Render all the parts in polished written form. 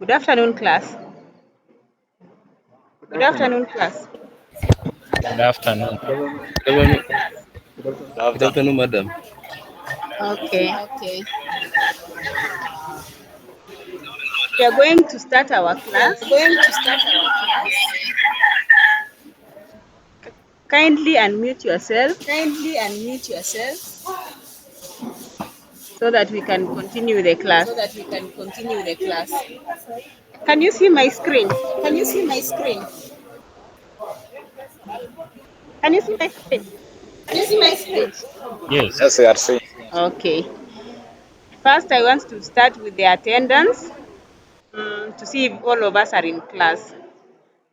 Good afternoon, class. Good afternoon, class. Good afternoon. Good Good afternoon. afternoon, madam. Okay. We are going to start our class. Kindly unmute yourself so that we can continue the class. Can you see my screen? Can you see my screen? Yes. Yes, we are seeing. Okay. First, I want to start with the attendance to see if all of us are in class.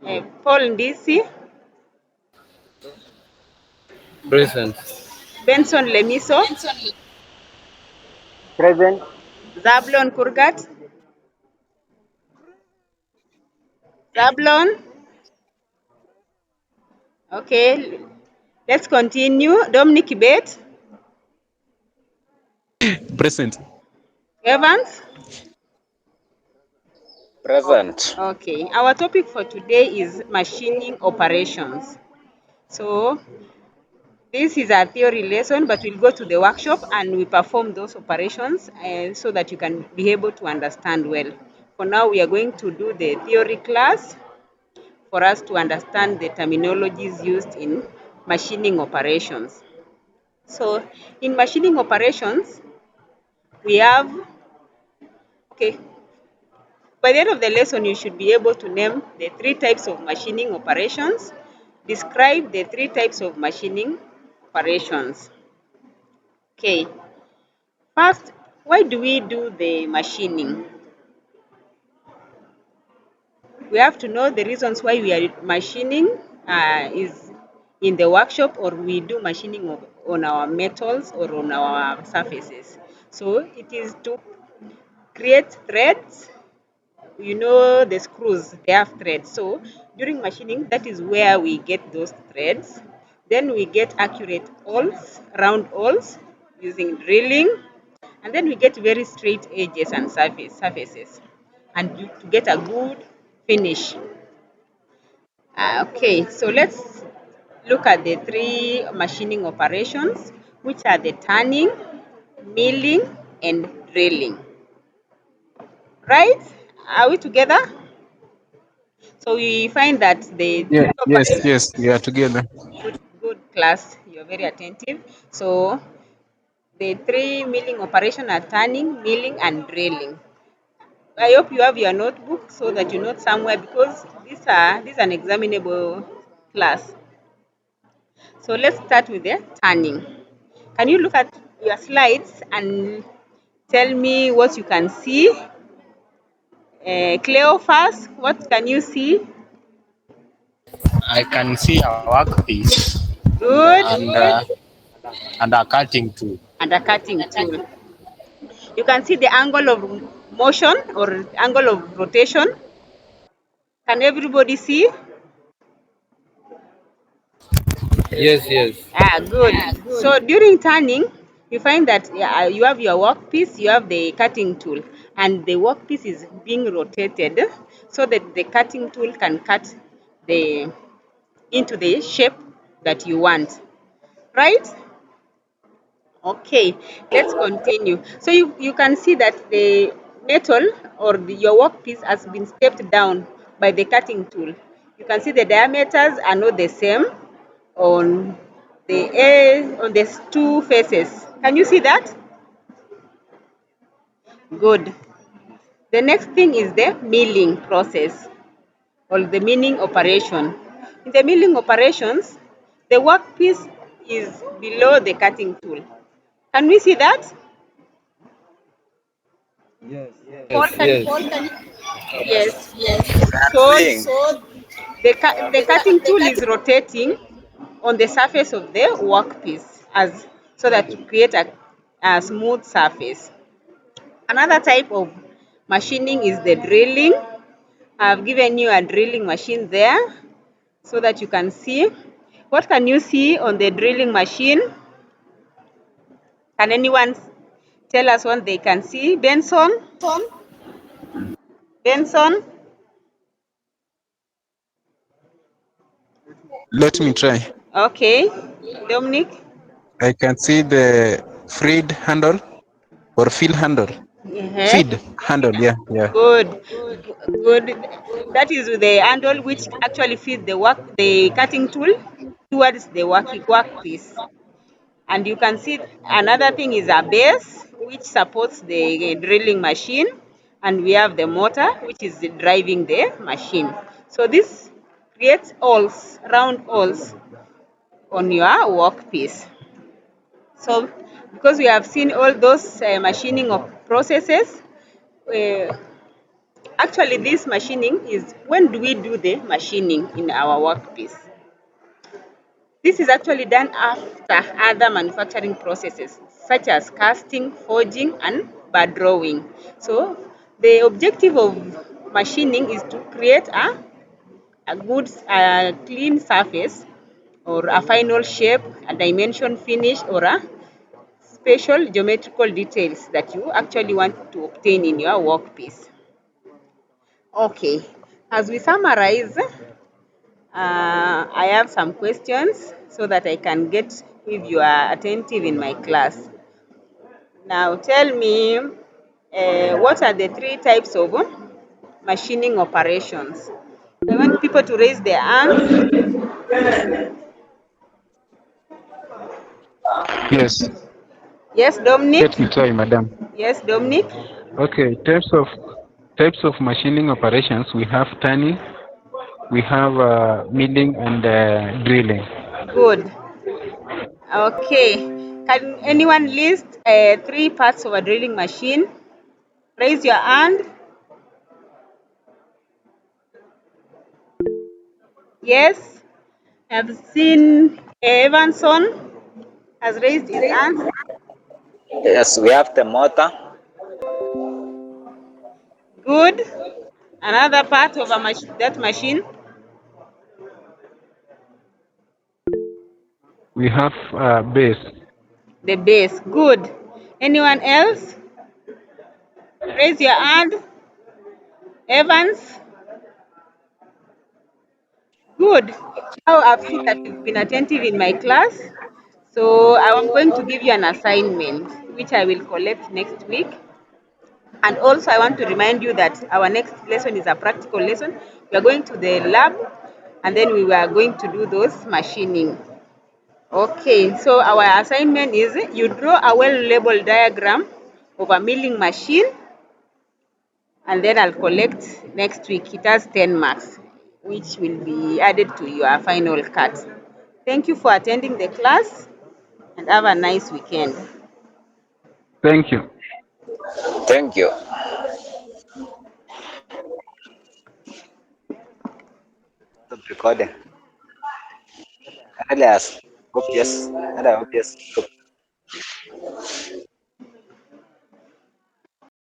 Paul Ndisi, Present. Benson Lemiso, Present. Zablon Kurgat, Zablon. Okay, let's continue. Dominic Kibet, Present. Evans. Present. Okay, our topic for today is machining operations. So this is a theory lesson, but we'll go to the workshop and we perform those operations so that you can be able to understand well. For now, we are going to do the theory class for us to understand the terminologies used in machining operations. So in machining operations, we have, okay, by the end of the lesson, you should be able to name the 3 types of machining operations, describe the 3 types of machining operations. Okay, first, why do we do the machining? We have to know the reasons why we are machining is in the workshop, or we do machining on our metals or on our surfaces. So it is to create threads. You know the screws, they have threads. So during machining, that is where we get those threads. Then we get accurate holes, round holes using drilling. And then we get very straight edges and surfaces. And to get a good finish. Okay, so let's look at the 3 machining operations, which are the turning, milling, and drilling. Right? Are we together? So we find that the 3 operations, Yes, we are together. good class, you're very attentive. So the 3 milling operations are turning, milling, and drilling. I hope you have your notebook so that you note somewhere, because this is an examinable class. So let's start with the turning. Can you look at your slides and tell me what you can see? Cleo first, what can you see? I can see a workpiece Good. and a cutting tool. And a cutting tool. You can see the angle of motion or angle of rotation. Can everybody see? Yes. Good. So during turning, you find that you have your workpiece, you have the cutting tool, and the workpiece is being rotated so that the cutting tool can cut the into the shape that you want. Right? Okay, let's continue. So you can see that the metal or your workpiece has been stepped down by the cutting tool. You can see the diameters are not the same on the 2 faces. Can you see that? Good. The next thing is the milling process or the milling operation. In the milling operations, the workpiece is below the cutting tool. Can we see that? Paul, Yes. yes. We are So seeing. the cutting tool is rotating on the surface of the workpiece so that to create a smooth surface. Another type of machining is the drilling. I've given you a drilling machine there so that you can see. What can you see on the drilling machine? Can anyone tell us what they can see? Benson? Benson? Let me try. Okay. Dominic? I can see the feed handle or fill handle. Yes. Feed handle, yeah, yeah. Good. Good. That is the handle which actually feeds the cutting tool towards the workpiece. And you can see another thing is a base which supports the drilling machine, and we have the motor which is driving the machine. So this creates holes, round holes on your workpiece. So because we have seen all those machining of processes, uh, actually this machining is when do we do the machining in our workpiece? This is actually done after other manufacturing processes such as casting, forging, and bar drawing. So the objective of machining is to create a good, clean surface or a final shape, a dimension finish, or a special geometrical details that you actually want to obtain in your workpiece. Okay, as we summarize, I have some questions so that I can get if you are attentive in my class. Now tell me, what are the three types of machining operations? I want people to raise their hands. Yes. Yes, Dominic? Let me try, madam. Yes, Dominic? Okay, types of machining operations. We have turning, we have milling and drilling. Good. Okay. Can anyone list three parts of a drilling machine? Raise your hand. Yes. I've seen Evanson has raised his hand. Yes, we have the motor. Good. Another part of that machine. We have base. The base. Good. Anyone else? Raise your hand. Evans. Good. Now I've seen that you've been attentive in my class. So I'm going to give you an assignment which I will collect next week. And also I want to remind you that our next lesson is a practical lesson. We are going to the lab and then we are going to do those machining. Okay, so our assignment is you draw a well-labeled diagram of a milling machine, and then I'll collect next week. It has 10 marks, which will be added to your final cut. Thank you for attending the class, and have a nice weekend. Thank you. Thank you. Stop recording. Alias, obvious. Obvious.